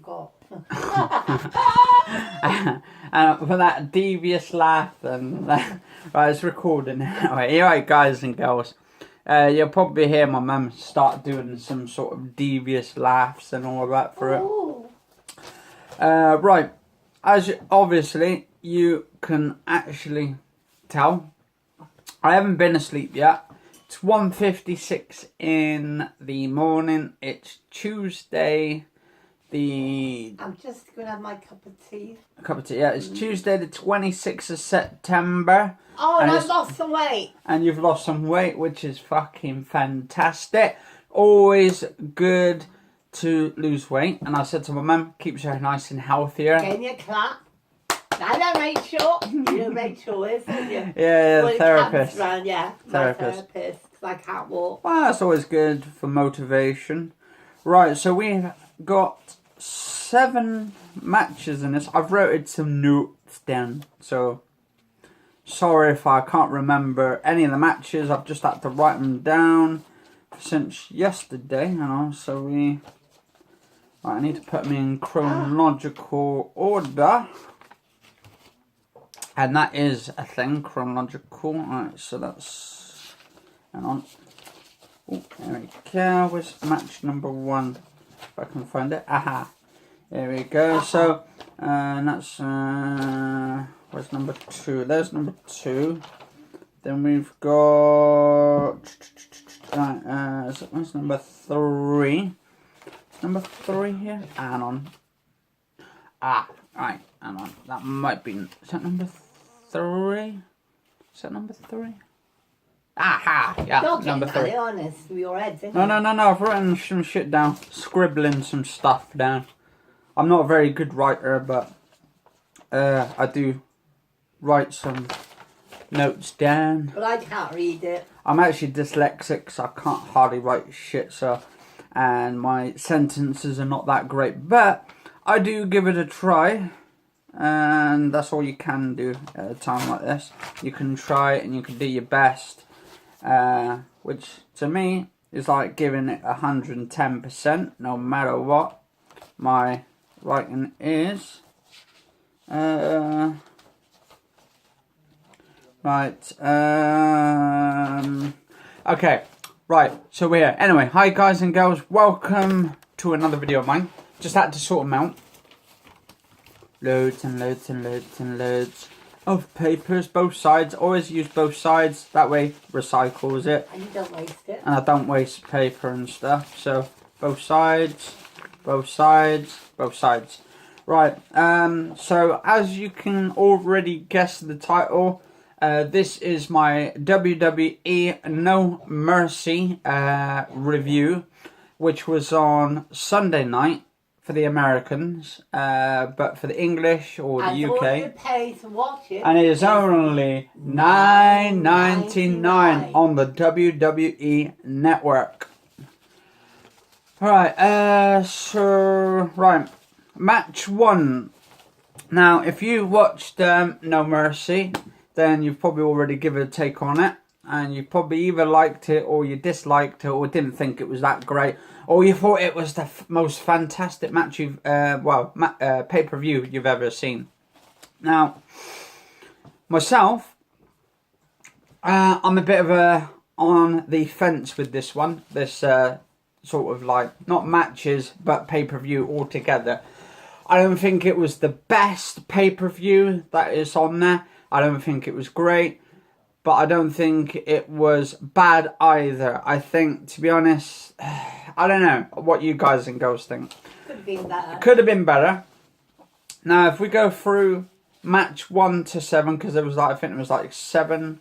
forgot. For that devious laugh and right, it's recording now. Alright, guys and girls, you'll probably hear my mum start doing some sort of devious laughs and all of that for it. Right, as obviously you can actually tell, I haven't been asleep yet. It's 1:56 in the morning. It's Tuesday. I'm just going to have my cup of tea. A cup of tea, yeah. It's Tuesday the 26th of September. Oh, and I've lost some weight. And you've lost some weight, which is fucking fantastic. Always good to lose weight. And I said to my mum, keeps her nice and healthier. Give me a clap. Now then, Rachel. You Rachel is, isn't you? Yeah, well, therapist. Around, yeah, Therapist. Because I can't walk. Well, that's always good for motivation. Right, so we've got 7 matches in this. I've wrote some notes down, so sorry if I can't remember any of the matches. I've just had to write them down since yesterday, you know. So right, I need to put them in chronological order, and that is a thing, chronological. Alright, so that's, hang on. Oh, there we go. Where's match number 1? If I can find it. Aha. There we go. So, and that's, where's number 2? There's number 2. Then we've got, where's number 3? Is number 3 here? Hang on. Ah, right. Hang on. That might be, is that number 3? Is that number 3? Aha! Yeah, Don't number 3. Be honest with your head, No, I've written some shit down. Scribbling some stuff down. I'm not a very good writer, but I do write some notes down. But I can't read it. I'm actually dyslexic, so I can't hardly write shit, so, and my sentences are not that great. But I do give it a try, and that's all you can do at a time like this. You can try it and you can do your best. Which to me is like giving it 110%, no matter what my writing is. Right. Okay. Right. So we're here. Anyway, hi guys and girls. Welcome to another video of mine. Just had to sort them out. Loads and loads and loads and loads of papers, both sides. Always use both sides, that way recycles it. And you don't waste it. And I don't waste paper and stuff. So both sides, both sides, both sides. Right, so as you can already guess the title, this is my WWE No Mercy review, which was on Sunday night for the Americans, but for the English or the UK, all you pay to watch it, and it is only $9.99 on the WWE Network. Alright, so, right, match 1. Now, if you watched No Mercy, then you've probably already given a take on it, and you probably either liked it or you disliked it or didn't think it was that great, or you thought it was the most fantastic match you've, pay-per-view you've ever seen. Now, myself, I'm a bit of a on the fence with this one. This sort of like, not matches, but pay-per-view altogether. I don't think it was the best pay-per-view that is on there. I don't think it was great. But I don't think it was bad either. I think, to be honest, I don't know what you guys and girls think. Could have been better. Could have been better. Now, if we go through match 1 to 7, because there was like, I think it was like 7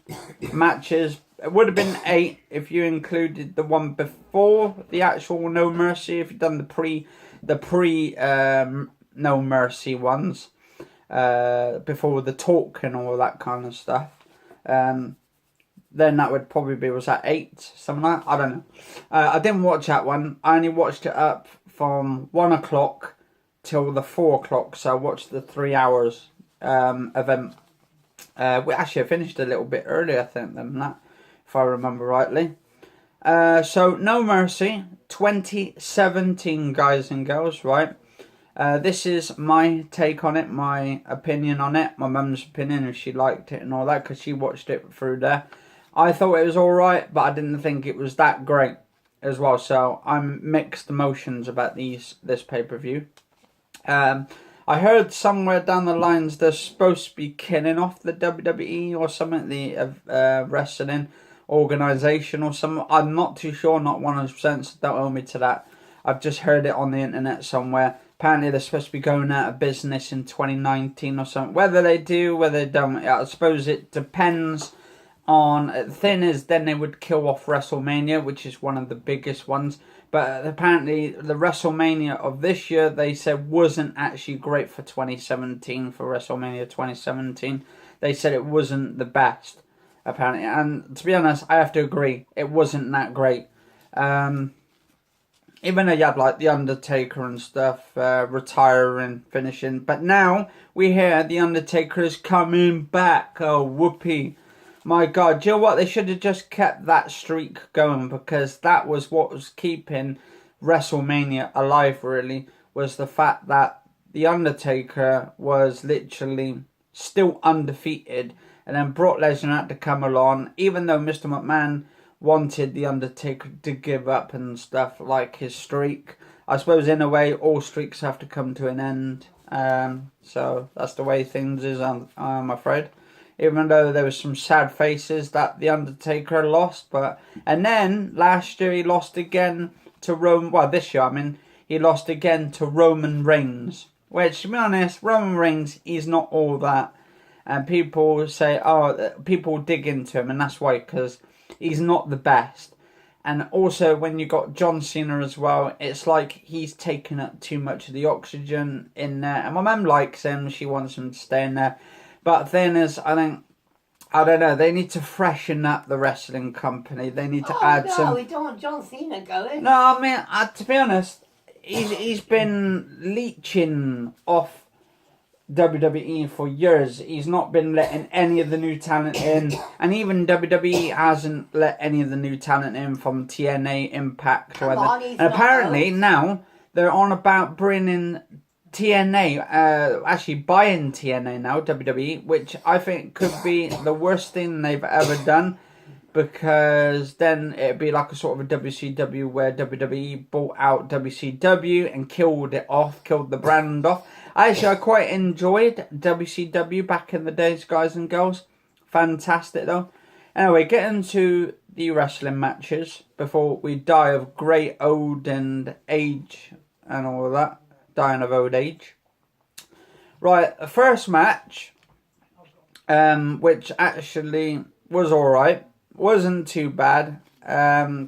matches. It would have been 8 if you included the one before the actual No Mercy. If you'd done the pre No Mercy ones, before the talk and all that kind of stuff. Then that would probably be, was that 8? Something like that? I don't know. I didn't watch that one. I only watched it up from 1 o'clock till the 4 o'clock. So I watched the 3 hours event. Actually, I finished a little bit earlier, I think, than that, if I remember rightly. So, No Mercy, 2017, guys and girls, right? This is my take on it, my opinion on it, my mum's opinion, if she liked it and all that, because she watched it through there. I thought it was alright, but I didn't think it was that great as well. So I'm mixed emotions about this pay-per-view. I heard somewhere down the lines they're supposed to be killing off the WWE or something, the wrestling organisation or something. I'm not too sure, not 100%, so don't hold me to that. I've just heard it on the internet somewhere. Apparently they're supposed to be going out of business in 2019 or something. Whether they do, whether they don't, I suppose it depends on... The thing is, then they would kill off WrestleMania, which is one of the biggest ones. But apparently the WrestleMania of this year, they said, wasn't actually great for 2017, for WrestleMania 2017. They said it wasn't the best, apparently. And to be honest, I have to agree, it wasn't that great. Even though you had like The Undertaker and stuff retiring, finishing. But now we hear The Undertaker is coming back. Oh, whoopee. My God, do you know what? They should have just kept that streak going, because that was what was keeping WrestleMania alive, really, was the fact that The Undertaker was literally still undefeated. And then Brock Lesnar had to come along, even though Mr. McMahon wanted The Undertaker to give up and stuff, like his streak. I suppose in a way all streaks have to come to an end. So that's the way things is, I'm afraid. Even though there was some sad faces that The Undertaker lost. And then last year he lost again to this year, he lost again to Roman Reigns. Which, to be honest, Roman Reigns, he's not all that. And people say, people dig into him, and that's why, because he's not the best. And also, when you got John Cena as well, it's like he's taken up too much of the oxygen in there. And my mum likes him, she wants him to stay in there. But the thing is, I don't know, they need to freshen up the wrestling company. They need to add some... No, we don't want John Cena going. No, to be honest, he's been leeching off WWE for years. He's not been letting any of the new talent in, and even WWE hasn't let any of the new talent in from TNA, Impact, or and apparently now they're on about bringing TNA, actually buying TNA now, WWE, which I think could be the worst thing they've ever done, because then it'd be like a sort of a WCW where WWE bought out WCW and killed the brand off. Actually, I quite enjoyed WCW back in the days, guys and girls. Fantastic, though. Anyway, getting to the wrestling matches before we die of great old and age and all of that. Dying of old age. Right, the first match, which actually was alright. Wasn't too bad.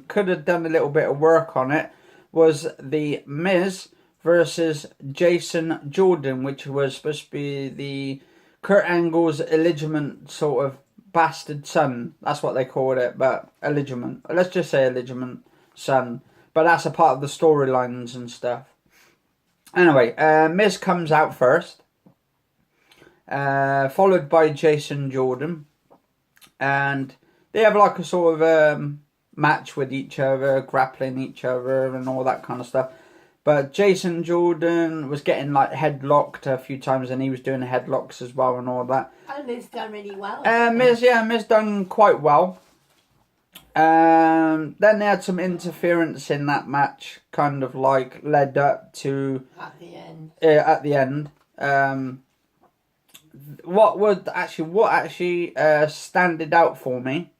Could have done a little bit of work on it. Was The Miz versus Jason Jordan, which was supposed to be the Kurt Angle's illegitimate sort of bastard son. That's what they called it, but illegitimate. Let's just say illegitimate son. But that's a part of the storylines and stuff. Anyway, Miz comes out first, followed by Jason Jordan, and they have like a sort of match with each other, grappling each other and all that kind of stuff. But Jason Jordan was getting like headlocked a few times, and he was doing headlocks as well and all that. And Miz done really well. Miz done quite well. Then they had some interference in that match, kind of like led up to at the end. At the end, what actually standed out for me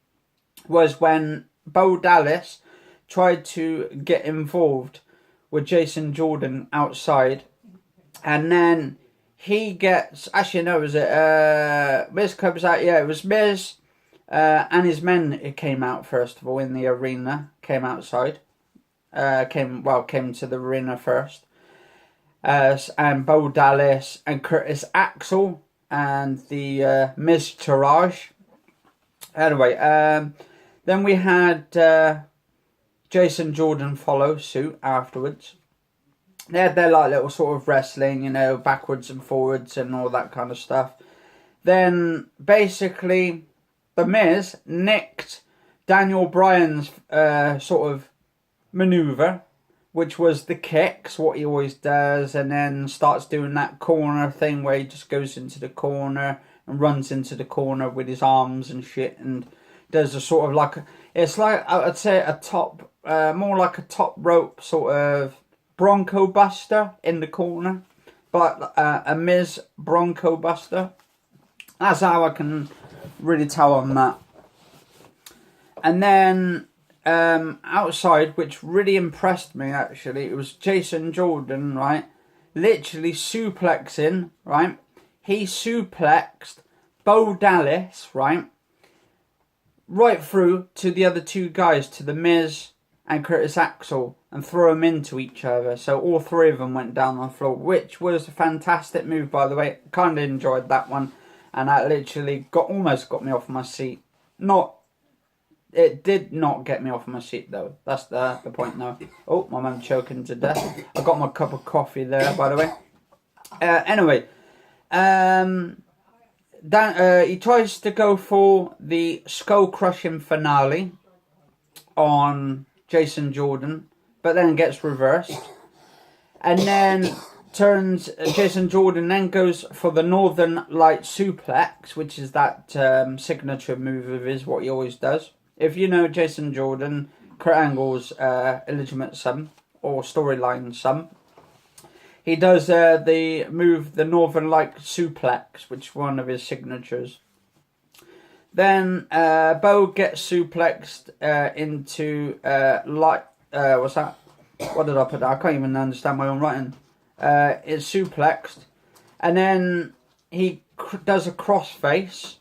was when Bo Dallas tried to get involved with Jason Jordan outside, and then he gets Miz comes out. Yeah, it was Miz. And his men came out first of all in the arena. Came outside. Came to the arena first. And Bo Dallas and Curtis Axel and the Miz Taraj. Anyway, then we had Jason Jordan follow suit afterwards. They had their like little sort of wrestling, backwards and forwards and all that kind of stuff. Then basically The Miz nicked Daniel Bryan's sort of maneuver which was the kicks, what he always does, and then starts doing that corner thing where he just goes into the corner and runs into the corner with his arms and shit, and does a sort of like, it's like, I'd say a top, more like a top rope sort of Bronco Buster in the corner, but a Miz Bronco Buster. That's how I can really tell on that. And then outside, which really impressed me actually, it was Jason Jordan, right? Literally suplexing, right? He suplexed Bo Dallas, right through to the other two guys, to The Miz and Curtis Axel, and throw them into each other. So all three of them went down on the floor, which was a fantastic move, by the way. Kind of enjoyed that one, and that literally almost got me off my seat. It did not get me off my seat though. That's the point now. Oh, my man choking to death. I got my cup of coffee there, by the way. Anyway, he tries to go for the skull crushing finale on Jason Jordan, but then gets reversed, and then Jason Jordan then goes for the Northern Light suplex, which is that signature move of his, what he always does. If you know Jason Jordan, Kurt Angle's illegitimate son, or storyline son, he does the move, the Northern Light suplex, which is one of his signatures. Then Bo gets suplexed into what's that? What did I put there? I can't even understand my own writing. It's suplexed, and then he does a crossface.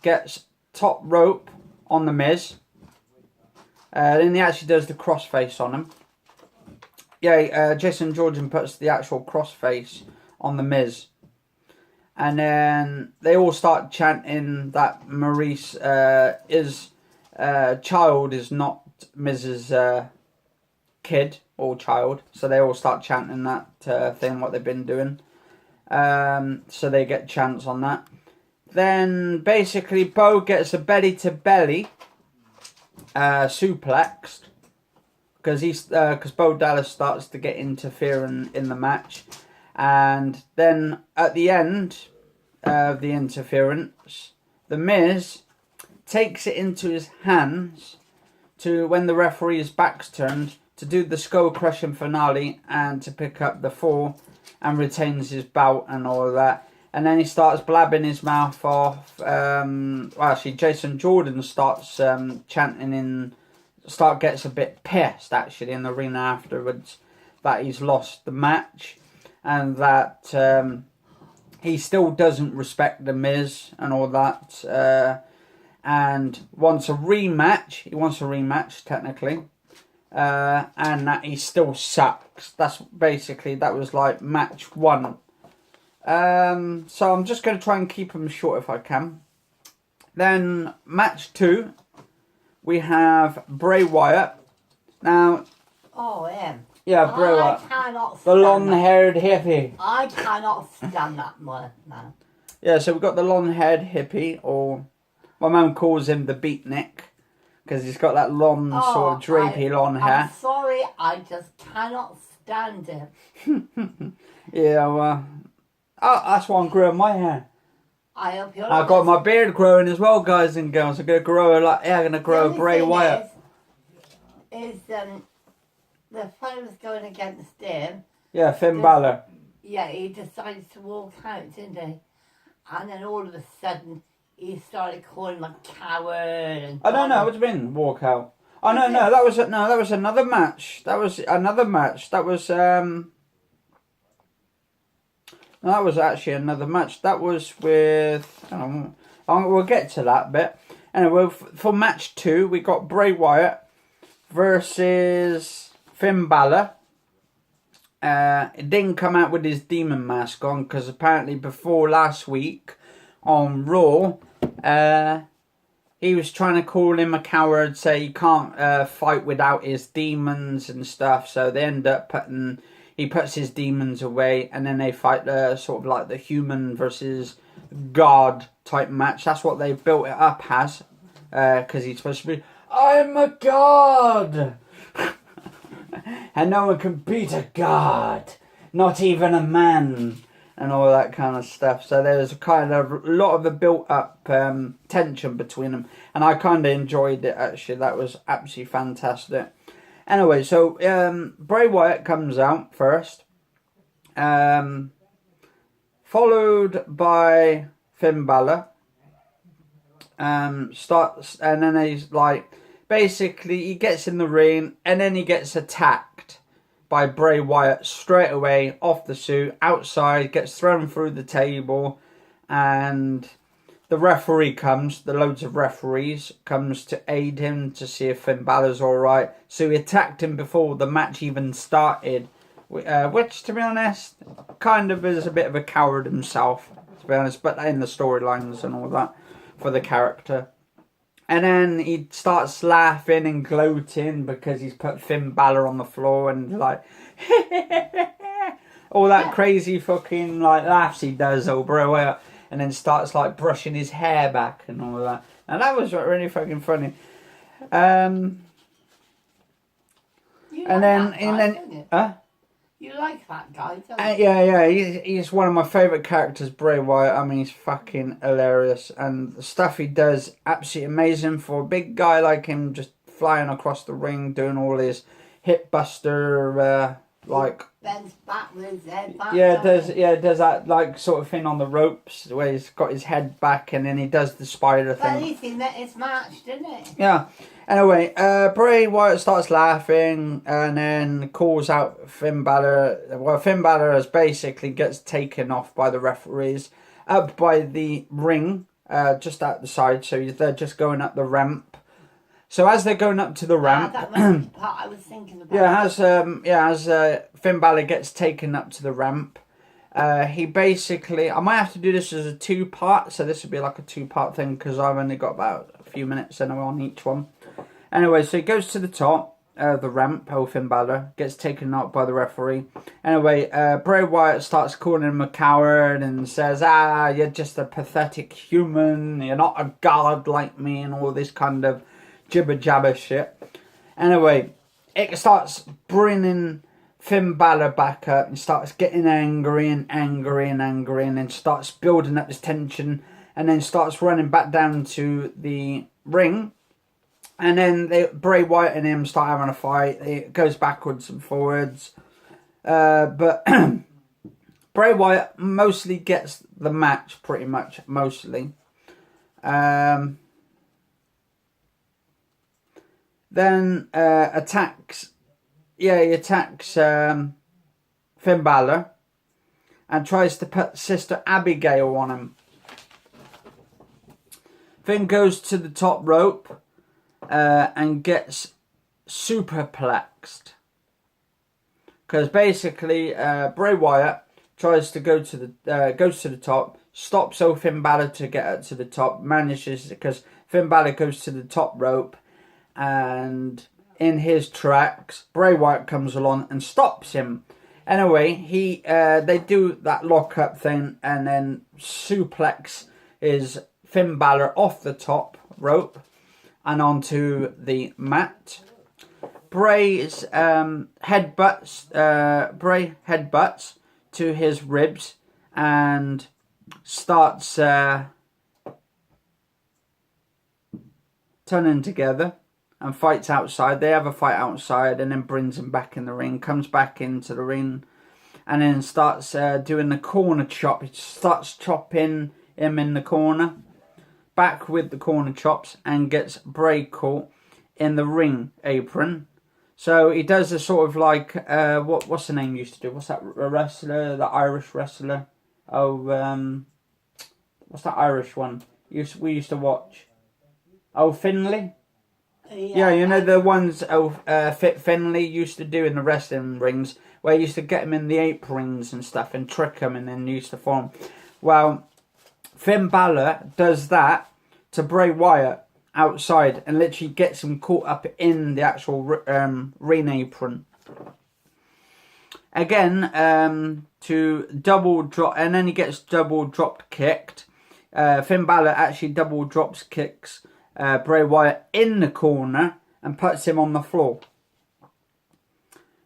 Gets top rope on the Miz. Then he actually does the crossface on him. Yeah, Jason Jordan puts the actual crossface on the Miz. And then they all start chanting that Maurice child is not Miz's kid or child. So they all start chanting that thing, what they've been doing. So they get chants on that. Then basically Bo gets a belly to belly suplexed, because Bo Dallas starts to get interfering in the match, and then at the end of the interference, The Miz takes it into his hands to, when the referee's back's turned, to do the skull crushing finale and to pick up the fall, and retains his belt and all of that. And then he starts blabbing his mouth off. Actually, Jason Jordan starts chanting gets a bit pissed actually in the arena afterwards that he's lost the match, and that he still doesn't respect The Miz and all that, and wants a rematch. He wants a rematch technically, and that he still sucks. That was like match 1. So I'm just going to try and keep them short if I can. Then match 2, we have Bray Wyatt. Now, yeah, Bray Wyatt, the long-haired hippie. I cannot stand that man. Yeah, so we've got the long-haired hippie, or my mum calls him the beatnik, because he's got that long sort of drapey long hair. I'm sorry, I just cannot stand him. Yeah, well, that's why I'm growing my hair. I hope you're I got my beard growing as well, guys and girls. I'm gonna grow Bray Wyatt. The fellow's going against him. Yeah, Finn Balor. Yeah, he decided to walk out, didn't he? And then all of a sudden, he started calling him a coward. And I don't know. What do you mean, walk out? Oh no, that was another match. That was another match. That was No, that was actually another match. That was with... we'll get to that bit. Anyway, for match 2, we got Bray Wyatt versus Finn Balor. It didn't come out with his demon mask on, because apparently before last week on Raw, he was trying to call him a coward, say he can't fight without his demons and stuff. So they end up he puts his demons away, and then they fight sort of like the human versus God type match. That's what they've built it up as, because he's supposed to be I'm a god! And no one can beat a god. Not even a man. And all that kind of stuff. So there's kind of a lot of the built-up tension between them. And I kind of enjoyed it, actually. That was absolutely fantastic. Anyway, so Bray Wyatt comes out first. Followed by Finn Balor. Starts, and then he's like, basically he gets in the ring and then he gets attacked by Bray Wyatt straight away off the suit, outside, gets thrown through the table, and the referee comes, the loads of referees comes to aid him to see if Finn Balor's alright. So he attacked him before the match even started, which, to be honest, kind of is a bit of a coward himself, to be honest, but in the storylines and all that for the character. And then he starts laughing and gloating because he's put Finn Balor on the floor and like all that crazy fucking like laughs he does over it, and then starts like brushing his hair back and all that. And that was really fucking funny. And then You like that guy, don't you? Yeah, he's one of my favourite characters, Bray Wyatt. I mean, he's fucking hilarious. And the stuff he does, absolutely amazing for a big guy like him, just flying across the ring, doing all his hip buster, like... Bends back with his head back. Does that, like, sort of thing on the ropes, where he's got his head back, and then he does the spider thing. But he's in his match, didn't it? Yeah. Anyway, Bray Wyatt starts laughing and then calls out Finn Balor. Well, Finn Balor has basically gets taken off by the referees up by the ring, just out the side. So they're just going up the ramp. So as they're going up to the ramp, that was the part I was thinking about. As Finn Balor gets taken up to the ramp, he basically, I might have to do this as a 2-part, so this would be like a 2-part thing because I've only got about a few minutes anyway on each one. Anyway, so he goes to the top of the ramp, Finn Balor, gets taken up by the referee. Anyway, Bray Wyatt starts calling him a coward and says, you're just a pathetic human, you're not a god like me, and all this kind of jibber-jabber shit. Anyway, it starts bringing Finn Balor back up and starts getting angry and then starts building up this tension and then starts running back down to the ring. And then Bray Wyatt and him start having a fight. It goes backwards and forwards. But Bray Wyatt mostly gets the match, pretty much, mostly. Then attacks... Yeah, he attacks Finn Balor and tries to put Sister Abigail on him. Finn goes to the top rope and gets superplexed. Because basically, Bray Wyatt tries to goes to the top, stops Finn Balor to get up to the top, manages, because Finn Balor goes to the top rope, and in his tracks, Bray Wyatt comes along and stops him. Anyway, they do that lock-up thing and then suplex is Finn Balor off the top rope and onto the mat. Bray headbutts to his ribs and starts turning together and fights outside. They have a fight outside and then brings him back in the ring, comes back into the ring and then starts doing the corner chop. He starts chopping him in the corner, back with the corner chops, and gets Bray caught in the ring apron. So he does a sort of like, what's the name used to do? What's that wrestler, the Irish wrestler? Oh, what's that Irish one we used to watch? Oh, Finlay? Yeah, you know the ones Fit Finlay used to do in the wrestling rings, where he used to get him in the aprons and stuff and trick him and then used to form. Well, Finn Balor does that to Bray Wyatt outside and literally gets him caught up in the actual ring apron. Again, to double drop, and then he gets double drop kicked. Finn Balor actually double drops kicks Bray Wyatt in the corner and puts him on the floor.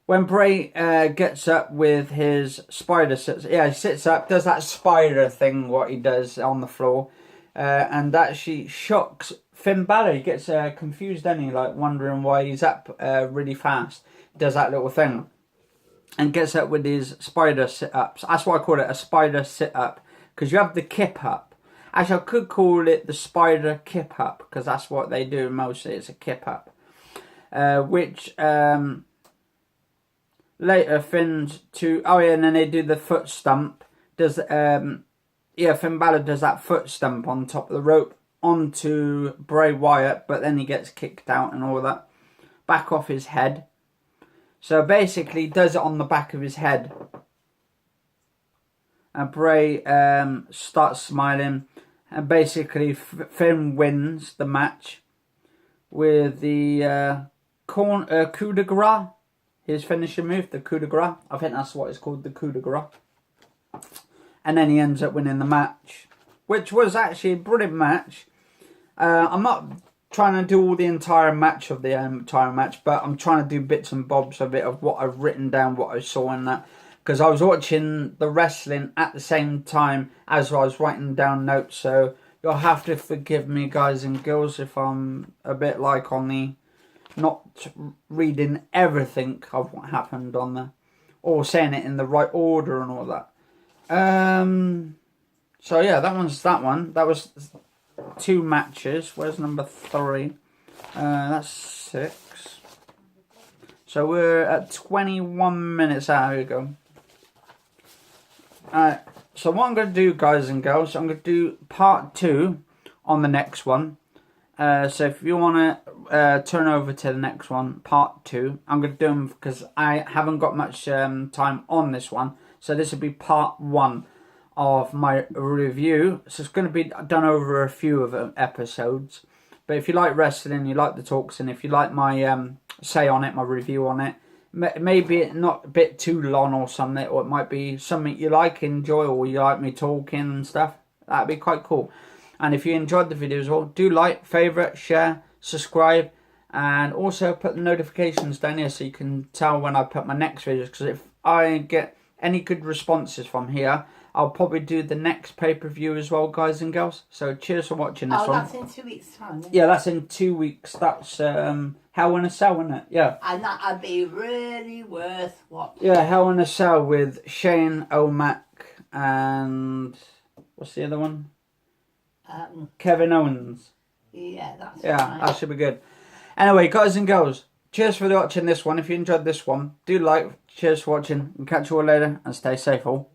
When Bray gets up with his spider, he sits up, does that spider thing, what he does on the floor, and actually shocks Finn Balor. He gets confused, doesn't he, like wondering why he's up really fast. Does that little thing. And gets up with his spider sit-ups. That's why I call it a spider sit-up. Because you have the kip-up. Actually, I could call it the spider kip-up. Because that's what they do mostly. It's a kip-up. Which later Finn's to... Oh, yeah, and then they do the foot stump. Finn Balor does that foot stump on top of the rope onto Bray Wyatt. But then he gets kicked out and all that. Back off his head. So basically, he does it on the back of his head. And Bray starts smiling. And basically, Finn wins the match with the coup de grace. His finishing move, the coup de grace. I think that's what it's called, the coup de grace. And then he ends up winning the match. Which was actually a brilliant match. I'm not trying to do all the entire match of the entire match, but I'm trying to do bits and bobs of it, of what I've written down, what I saw in that, because I was watching the wrestling at the same time as I was writing down notes, so you'll have to forgive me, guys and girls, if I'm a bit like on the not reading everything of what happened on the, or saying it in the right order and all that. So yeah, that one's that one. That was 2 matches. Where's number 3? That's 6. So we're at 21 minutes out. Here we go. Alright, so what I'm going to do, guys and girls, I'm going to do part 2 on the next one. So if you want to turn over to the next one, part 2, I'm going to do them because I haven't got much time on this one. So this will be part 1 of my review. So it's going to be done over a few of episodes. But if you like wrestling, you like the talks, and if you like my say on it, my review on it, maybe not a bit too long or something, or it might be something you like, enjoy, or you like me talking and stuff, that'd be quite cool. And if you enjoyed the video as well, do like, favourite, share, subscribe, and also put the notifications down here so you can tell when I put my next videos, because if I get any good responses from here, I'll probably do the next pay-per-view as well, guys and girls. So cheers for watching this one. Oh, that's in 2 weeks' time, isn't it? Yeah, that's in 2 weeks. That's Hell in a Cell, isn't it? Yeah. And that'd be really worth watching. Yeah, Hell in a Cell with Shane O'Mac and... what's the other one? Kevin Owens. Yeah, that's Yeah, right. that should be good. Anyway, guys and girls, cheers for watching this one. If you enjoyed this one, do like. Cheers for watching. And catch you all later. And stay safe all.